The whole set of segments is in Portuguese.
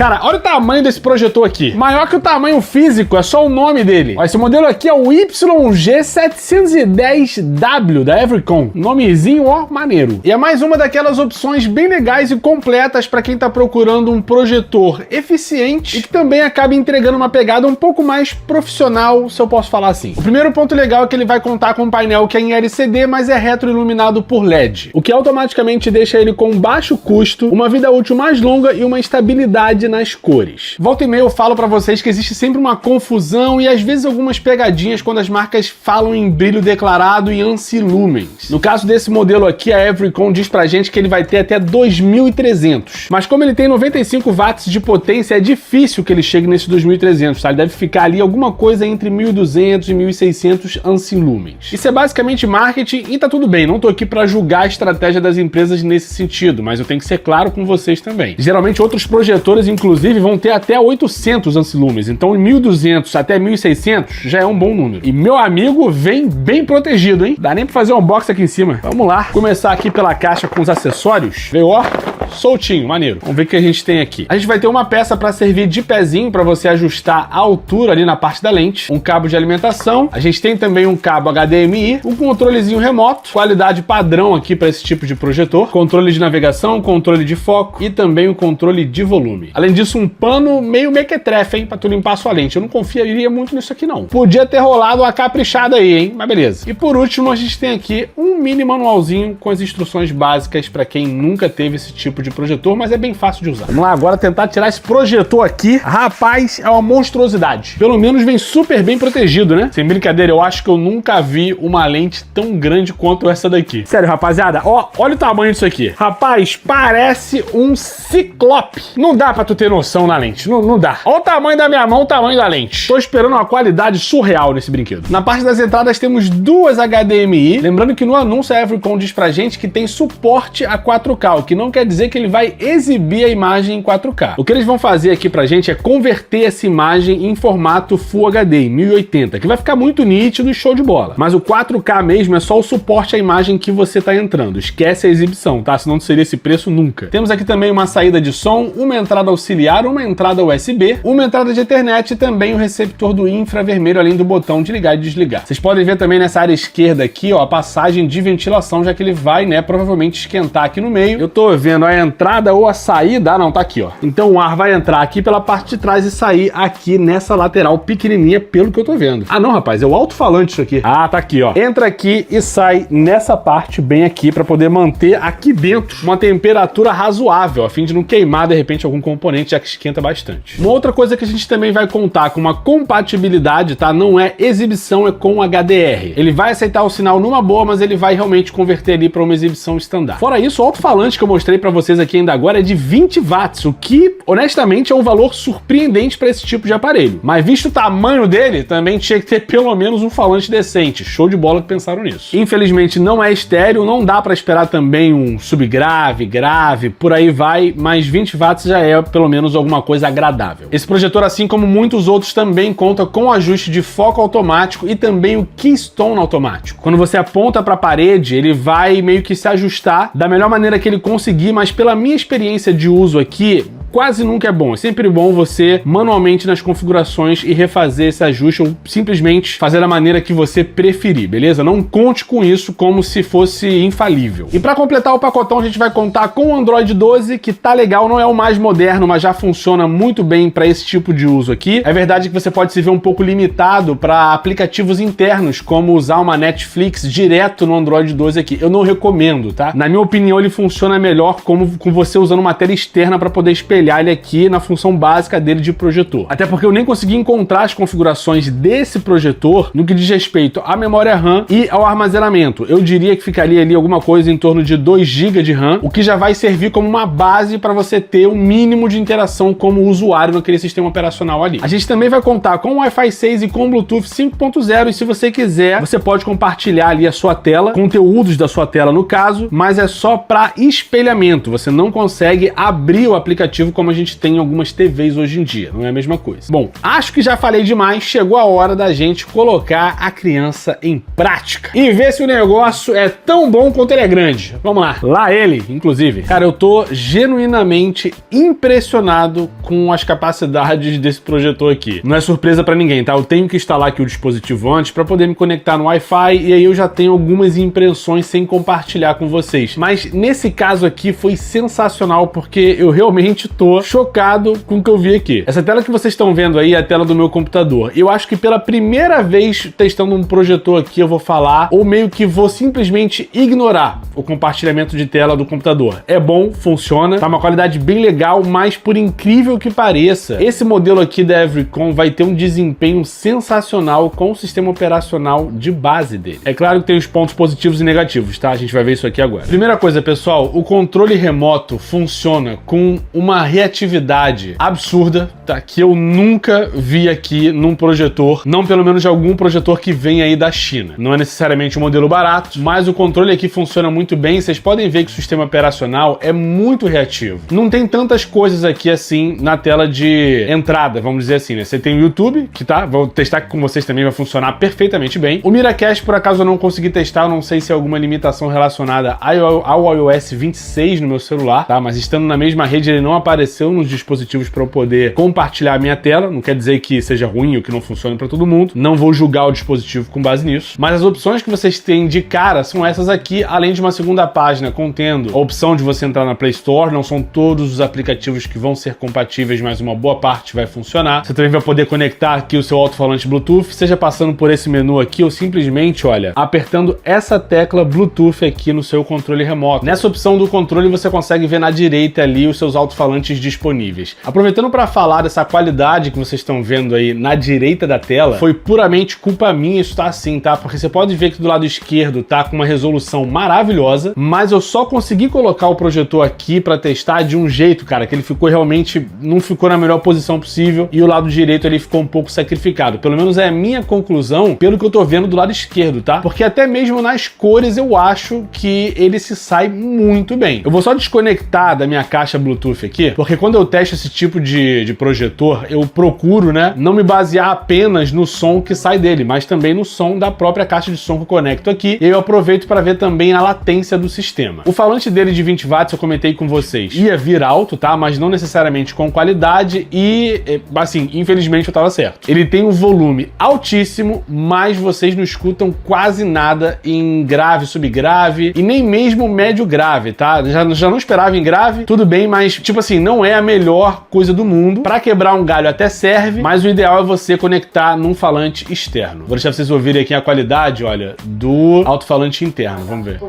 Cara, olha o tamanho desse projetor aqui. Maior que o tamanho físico, é só o nome dele. Ó, esse modelo aqui é o YG710W da Everycon. Nomezinho, ó, maneiro. E é mais uma daquelas opções bem legais e completas para quem tá procurando um projetor eficiente e que também acaba entregando uma pegada um pouco mais profissional, se eu posso falar assim. O primeiro ponto legal é que ele vai contar com um painel que é em LCD, mas é retroiluminado por LED, o que automaticamente deixa ele com baixo custo, uma vida útil mais longa e uma estabilidade nas cores. Volta e meia eu falo para vocês que existe sempre uma confusão e às vezes algumas pegadinhas quando as marcas falam em brilho declarado e anti-lumens. No caso desse modelo aqui, a Everycon diz pra gente que ele vai ter até 2300, mas como ele tem 95 watts de potência, é difícil que ele chegue nesse 2300, tá? Ele deve ficar ali alguma coisa entre 1200 e 1600 anti-lumens. Isso é basicamente marketing e tá tudo bem, não tô aqui pra julgar a estratégia das empresas nesse sentido, mas eu tenho que ser claro com vocês também. Geralmente outros projetores, inclusive, vão ter até 800 anti-lumens, então em 1200 até 1600 já é um bom número. E meu amigo vem bem protegido, hein? Dá nem pra fazer um unboxing aqui em cima. Vamos lá, começar aqui pela caixa com os acessórios. Veio, ó, soltinho, maneiro. Vamos ver o que a gente tem aqui. A gente vai ter uma peça para servir de pezinho para você ajustar a altura ali na parte da lente, um cabo de alimentação, a gente tem também um cabo HDMI, um controlezinho remoto, qualidade padrão aqui para esse tipo de projetor, controle de navegação, controle de foco e também o controle de volume. Além disso, um pano meio mequetrefe, hein, para tu limpar a sua lente. Eu não confiaria muito nisso aqui não. Podia ter rolado uma caprichada aí, hein, mas beleza. E por último, a gente tem aqui um mini manualzinho com as instruções básicas para quem nunca teve esse tipo de projetor, mas é bem fácil de usar. Vamos lá agora tentar tirar esse projetor aqui. Rapaz, é uma monstruosidade. Pelo menos vem super bem protegido, né? Sem brincadeira, eu acho que eu nunca vi uma lente tão grande quanto essa daqui. Sério, rapaziada, ó, olha o tamanho disso aqui. Rapaz, parece um ciclope. Não dá pra tu ter noção na lente, não dá. Olha o tamanho da minha mão, o tamanho da lente. Tô esperando uma qualidade surreal nesse brinquedo. Na parte das entradas temos duas HDMI. Lembrando que no anúncio a Everycon diz pra gente que tem suporte a 4K, o que não quer dizer que ele vai exibir a imagem em 4K. O que eles vão fazer aqui pra gente é converter essa imagem em formato Full HD, em 1080, que vai ficar muito nítido e show de bola. Mas o 4K mesmo é só o suporte à imagem que você tá entrando. Esquece a exibição, tá? Senão não seria esse preço nunca. Temos aqui também uma saída de som, uma entrada auxiliar, uma entrada USB, uma entrada de Ethernet e também o receptor do infravermelho, além do botão de ligar e desligar. Vocês podem ver também nessa área esquerda aqui, ó, a passagem de ventilação, já que ele vai, né, provavelmente esquentar aqui no meio. Eu tô vendo a entrada ou a saída, não, tá aqui, ó. Então o ar vai entrar aqui pela parte de trás e sair aqui nessa lateral pequenininha, pelo que eu tô vendo. Ah, não, rapaz, é o alto-falante isso aqui. Ah, tá aqui, ó. Entra aqui e sai nessa parte bem aqui pra poder manter aqui dentro uma temperatura razoável, a fim de não queimar, de repente, algum componente, já que esquenta bastante. Uma outra coisa que a gente também vai contar com uma compatibilidade, tá? Não é exibição, é com HDR. Ele vai aceitar o sinal numa boa, mas ele vai realmente converter ali para uma exibição standard. Fora isso, o alto-falante que eu mostrei para vocês aqui ainda agora é de 20 watts, o que, honestamente, é um valor surpreendente para esse tipo de aparelho. Mas visto o tamanho dele, também tinha que ter pelo menos um falante decente. Show de bola que pensaram nisso. Infelizmente não é estéreo, não dá para esperar também um subgrave, grave, por aí vai, mas 20 watts já é pelo menos alguma coisa agradável. Esse projetor, assim como muitos outros, também conta com o ajuste de foco automático e também o keystone automático. Quando você aponta para a parede, ele vai meio que se ajustar da melhor maneira que ele conseguir, mas pela minha experiência de uso aqui, quase nunca é bom. É sempre bom você manualmente nas configurações e refazer esse ajuste ou simplesmente fazer da maneira que você preferir, beleza? Não conte com isso como se fosse infalível. E para completar o pacotão, a gente vai contar com o Android 12, que tá legal, não é o mais moderno, mas já funciona muito bem para esse tipo de uso aqui. É verdade que você pode se ver um pouco limitado para aplicativos internos, como usar uma Netflix direto no Android 12 aqui. Eu não recomendo, tá? Na minha opinião, ele funciona melhor como com você usando uma tela externa para poder espelhar ele aqui na função básica dele de projetor. Até porque eu nem consegui encontrar as configurações desse projetor no que diz respeito à memória RAM e ao armazenamento. Eu diria que ficaria ali alguma coisa em torno de 2 GB de RAM, o que já vai servir como uma base para você ter um mínimo de interação como usuário naquele sistema operacional ali. A gente também vai contar com Wi-Fi 6 e com Bluetooth 5.0 e se você quiser, você pode compartilhar ali a sua tela, conteúdos da sua tela no caso, mas é só para espelhamento. Você não consegue abrir o aplicativo dispositivo como a gente tem em algumas TVs hoje em dia, não é a mesma coisa. Bom, acho que já falei demais, chegou a hora da gente colocar a criança em prática e ver se o negócio é tão bom quanto ele é grande. Vamos lá. Lá ele, inclusive. Cara, eu tô genuinamente impressionado com as capacidades desse projetor aqui. Não é surpresa pra ninguém, tá? Eu tenho que instalar aqui o dispositivo antes pra poder me conectar no Wi-Fi e aí eu já tenho algumas impressões sem compartilhar com vocês. Mas nesse caso aqui foi sensacional porque eu realmente tô chocado com o que eu vi aqui. Essa tela que vocês estão vendo aí é a tela do meu computador. Eu acho que pela primeira vez testando um projetor aqui eu vou falar ou meio que vou simplesmente ignorar o compartilhamento de tela do computador. É bom, funciona, tá uma qualidade bem legal, mas por incrível que pareça, esse modelo aqui da Everycon vai ter um desempenho sensacional com o sistema operacional de base dele. É claro que tem os pontos positivos e negativos, tá? A gente vai ver isso aqui agora. Primeira coisa, pessoal, o controle remoto funciona com uma reatividade absurda, tá? Que eu nunca vi aqui num projetor, não pelo menos de algum projetor que vem aí da China. Não é necessariamente um modelo barato, mas o controle aqui funciona muito bem. Vocês podem ver que o sistema operacional é muito reativo. Não tem tantas coisas aqui assim na tela de entrada, vamos dizer assim, né? Você tem o YouTube, que tá, vou testar aqui com vocês também, vai funcionar perfeitamente bem. O Miracast, por acaso, eu não consegui testar, eu não sei se é alguma limitação relacionada ao iOS 26 no meu celular, tá? Mas estando na mesma rede, ele não apareceu nos dispositivos para eu poder compartilhar a minha tela. Não quer dizer que seja ruim ou que não funcione para todo mundo. Não vou julgar o dispositivo com base nisso. Mas as opções que vocês têm de cara são essas aqui, além de uma segunda página contendo a opção de você entrar na Play Store. Não são todos os aplicativos que vão ser compatíveis, mas uma boa parte vai funcionar. Você também vai poder conectar aqui o seu alto-falante Bluetooth, seja passando por esse menu aqui ou simplesmente, olha, apertando essa tecla Bluetooth aqui no seu controle remoto. Nessa opção do controle você consegue ver na direita ali os seus alto-falantes disponíveis. Aproveitando para falar dessa qualidade que vocês estão vendo aí na direita da tela, foi puramente culpa minha isso tá assim, tá? Porque você pode ver que do lado esquerdo tá com uma resolução maravilhosa, mas eu só consegui colocar o projetor aqui para testar de um jeito, cara, que ele ficou realmente, não ficou na melhor posição possível e o lado direito ele ficou um pouco sacrificado. Pelo menos é a minha conclusão pelo que eu tô vendo do lado esquerdo, tá? Porque até mesmo nas cores eu acho que ele se sai muito bem. Eu vou só desconectar da minha caixa Bluetooth aqui, porque quando eu testo esse tipo de projetor, eu procuro, né, não me basear apenas no som que sai dele, mas também no som da própria caixa de som que eu conecto aqui. E eu aproveito para ver também a latência do sistema. O falante dele de 20 watts, eu comentei com vocês, ia vir alto, tá? Mas não necessariamente com qualidade e, assim, infelizmente eu tava certo. Ele tem um volume altíssimo, mas vocês não escutam quase nada em grave, subgrave e nem mesmo médio grave, tá? Já não esperava em grave, tudo bem, mas, tipo assim, não é a melhor coisa do mundo. Para quebrar um galho até serve, mas o ideal é você conectar num falante externo. Vou deixar vocês ouvirem aqui a qualidade, olha, do alto-falante interno. Vamos ver.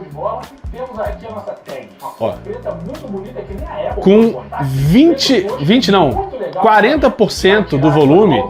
Temos aqui a nossa tag, ó, preta muito bonita que nem a Apple. Com 40% do volume,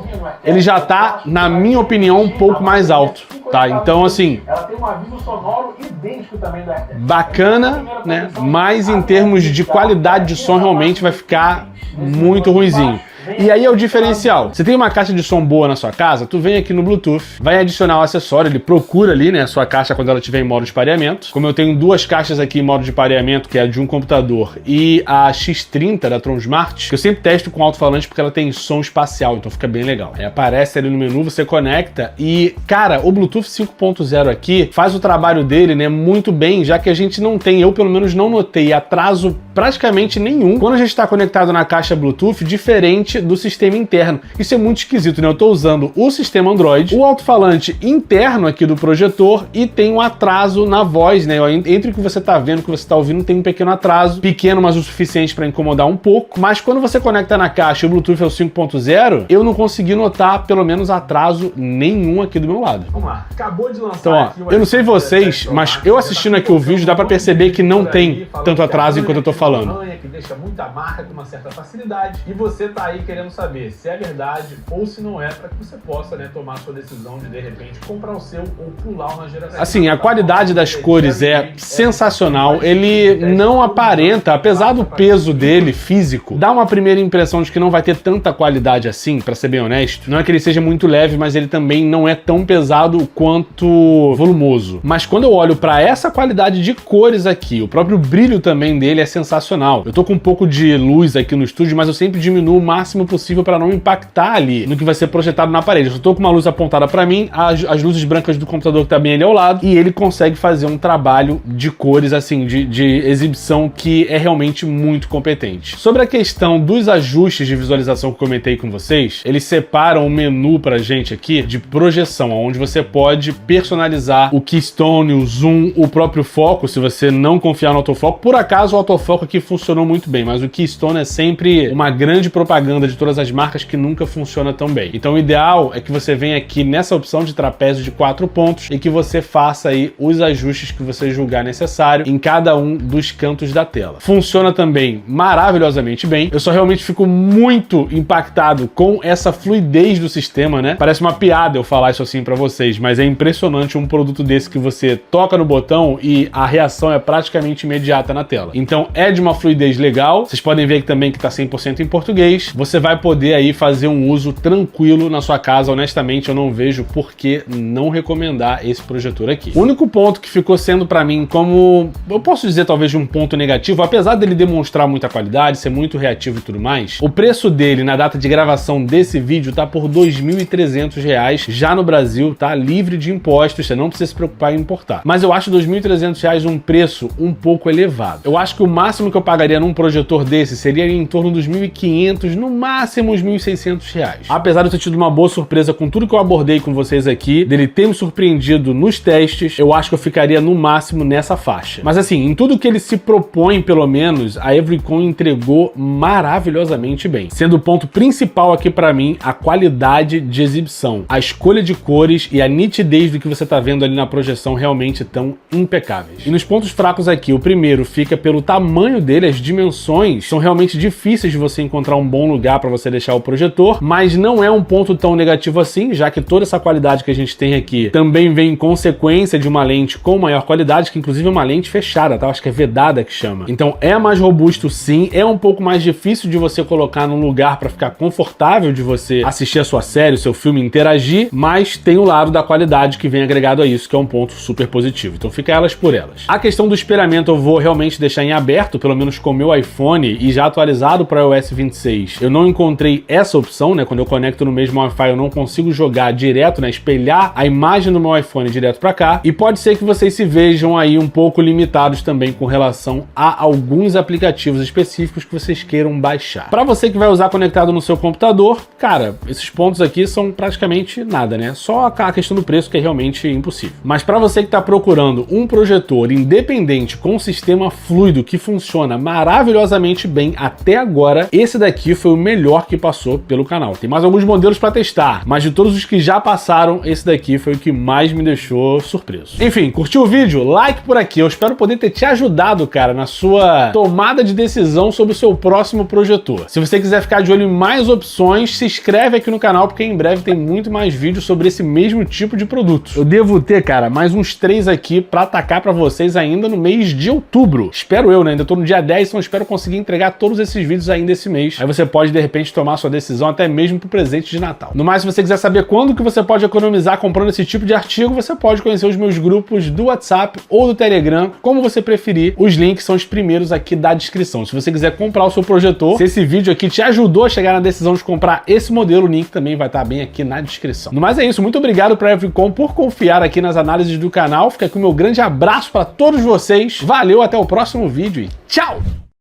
ele já tá, na minha opinião, um pouco mais alto, tá? Então, assim, ela tem um aviso sonoro idêntico também da AirTag. Bacana, né? Mas em termos de qualidade de som, realmente vai ficar muito ruinzinho. E aí é o diferencial. Você tem uma caixa de som boa na sua casa, tu vem aqui no Bluetooth, vai adicionar o acessório, ele procura ali, né, a sua caixa quando ela estiver em modo de pareamento. Como eu tenho duas caixas aqui em modo de pareamento, que é a de um computador e a X30 da Tronsmart, que eu sempre testo com alto-falante porque ela tem som espacial, então fica bem legal. Aí aparece ali no menu, você conecta e, cara, o Bluetooth 5.0 aqui faz o trabalho dele, né, muito bem, já que a gente não tem, eu pelo menos não notei atraso praticamente nenhum quando a gente está conectado na caixa Bluetooth, diferente do sistema interno. Isso é muito esquisito, né? Eu tô usando o sistema Android, o alto-falante interno aqui do projetor e tem um atraso na voz, né? Entre o que você tá vendo e o que você tá ouvindo tem um pequeno atraso, pequeno, mas o suficiente para incomodar um pouco. Mas quando você conecta na caixa e o Bluetooth é o 5.0, eu não consegui notar pelo menos atraso nenhum aqui do meu lado. Vamos lá, acabou de lançar. Então, ó, eu não sei vocês, mas eu assistindo aqui o vídeo dá para perceber que não tem tanto atraso enquanto eu tô falando. Que deixa muita marca com uma certa facilidade e você tá aí aí querendo saber se é verdade ou se não é, para que você possa, né, tomar a sua decisão de repente comprar o seu ou pular uma geração. Assim, a qualidade das cores é sensacional. Ele não aparenta, apesar do peso dele físico, dá uma primeira impressão de que não vai ter tanta qualidade assim, para ser bem honesto. Não é que ele seja muito leve, mas ele também não é tão pesado quanto volumoso. Mas quando eu olho para essa qualidade de cores aqui, o próprio brilho também dele é sensacional. Eu tô com um pouco de luz aqui no estúdio, mas eu sempre diminuo o máximo possível para não impactar ali no que vai ser projetado na parede. Eu tô com uma luz apontada para mim, as luzes brancas do computador que tá bem ali ao lado, e ele consegue fazer um trabalho de cores, assim, de exibição que é realmente muito competente. Sobre a questão dos ajustes de visualização que eu comentei com vocês, eles separam um menu pra gente aqui de projeção, onde você pode personalizar o keystone, o zoom, o próprio foco, se você não confiar no autofoco. Por acaso o autofoco aqui funcionou muito bem, mas o keystone é sempre uma grande propaganda de todas as marcas que nunca funciona tão bem. Então o ideal é que você venha aqui nessa opção de trapézio de 4 pontos e que você faça aí os ajustes que você julgar necessário em cada um dos cantos da tela. Funciona também maravilhosamente bem. Eu só realmente fico muito impactado com essa fluidez do sistema, né? Parece uma piada eu falar isso assim pra vocês, mas é impressionante um produto desse que você toca no botão e a reação é praticamente imediata na tela. Então é de uma fluidez legal. Vocês podem ver aqui também que tá 100% em português. Você vai poder aí fazer um uso tranquilo na sua casa. Honestamente, eu não vejo por que não recomendar esse projetor aqui. O único ponto que ficou sendo pra mim como, eu posso dizer talvez de um ponto negativo, apesar dele demonstrar muita qualidade, ser muito reativo e tudo mais, o preço dele na data de gravação desse vídeo tá por R$ 2.300 já no Brasil, tá livre de impostos, você não precisa se preocupar em importar. Mas eu acho R$ 2.300 um preço um pouco elevado. Eu acho que o máximo que eu pagaria num projetor desse seria em torno dos R$ 1.500, no máximo os R$ 1.600. Apesar de eu ter tido uma boa surpresa com tudo que eu abordei com vocês aqui, dele ter me surpreendido nos testes, eu acho que eu ficaria no máximo nessa faixa. Mas assim, em tudo que ele se propõe, pelo menos, a Everycon entregou maravilhosamente bem. Sendo o ponto principal aqui pra mim, a qualidade de exibição. A escolha de cores e a nitidez do que você tá vendo ali na projeção realmente tão impecáveis. E nos pontos fracos aqui, o primeiro fica pelo tamanho dele, as dimensões são realmente difíceis de você encontrar um bom lugar para você deixar o projetor, mas não é um ponto tão negativo assim, já que toda essa qualidade que a gente tem aqui também vem em consequência de uma lente com maior qualidade, que inclusive é uma lente fechada, tá? Acho que é vedada que chama. Então é mais robusto sim, é um pouco mais difícil de você colocar num lugar para ficar confortável de você assistir a sua série, o seu filme, interagir, mas tem o lado da qualidade que vem agregado a isso, que é um ponto super positivo. Então fica elas por elas. A questão do espelhamento eu vou realmente deixar em aberto, pelo menos com o meu iPhone e já atualizado para o iOS 26. Eu não encontrei essa opção, né? Quando eu conecto no mesmo Wi-Fi eu não consigo jogar direto, né? Espelhar a imagem do meu iPhone direto para cá. E pode ser que vocês se vejam aí um pouco limitados também com relação a alguns aplicativos específicos que vocês queiram baixar. Para você que vai usar conectado no seu computador, cara, esses pontos aqui são praticamente nada, né? Só a questão do preço que é realmente impossível. Mas para você que está procurando um projetor independente com um sistema fluido que funciona maravilhosamente bem até agora, esse daqui foi o melhor que passou pelo canal. Tem mais alguns modelos para testar, mas de todos os que já passaram, esse daqui foi o que mais me deixou surpreso. Enfim, curtiu o vídeo? Like por aqui. Eu espero poder ter te ajudado, cara, na sua tomada de decisão sobre o seu próximo projetor. Se você quiser ficar de olho em mais opções, se inscreve aqui no canal, porque em breve tem muito mais vídeos sobre esse mesmo tipo de produto. Eu devo ter, cara, mais uns 3 aqui para atacar para vocês ainda no mês de outubro. Espero eu, né? Ainda tô no dia 10, então espero conseguir entregar todos esses vídeos ainda esse mês. Aí você pode, de repente, tomar sua decisão até mesmo pro presente de Natal. No mais, se você quiser saber quando que você pode economizar comprando esse tipo de artigo, você pode conhecer os meus grupos do WhatsApp ou do Telegram, como você preferir. Os links são os primeiros aqui da descrição. Se você quiser comprar o seu projetor, se esse vídeo aqui te ajudou a chegar na decisão de comprar esse modelo, o link também vai estar bem aqui na descrição. No mais é isso, muito obrigado pra Everycon por confiar aqui nas análises do canal. Fica aqui o meu grande abraço para todos vocês. Valeu, até o próximo vídeo e tchau!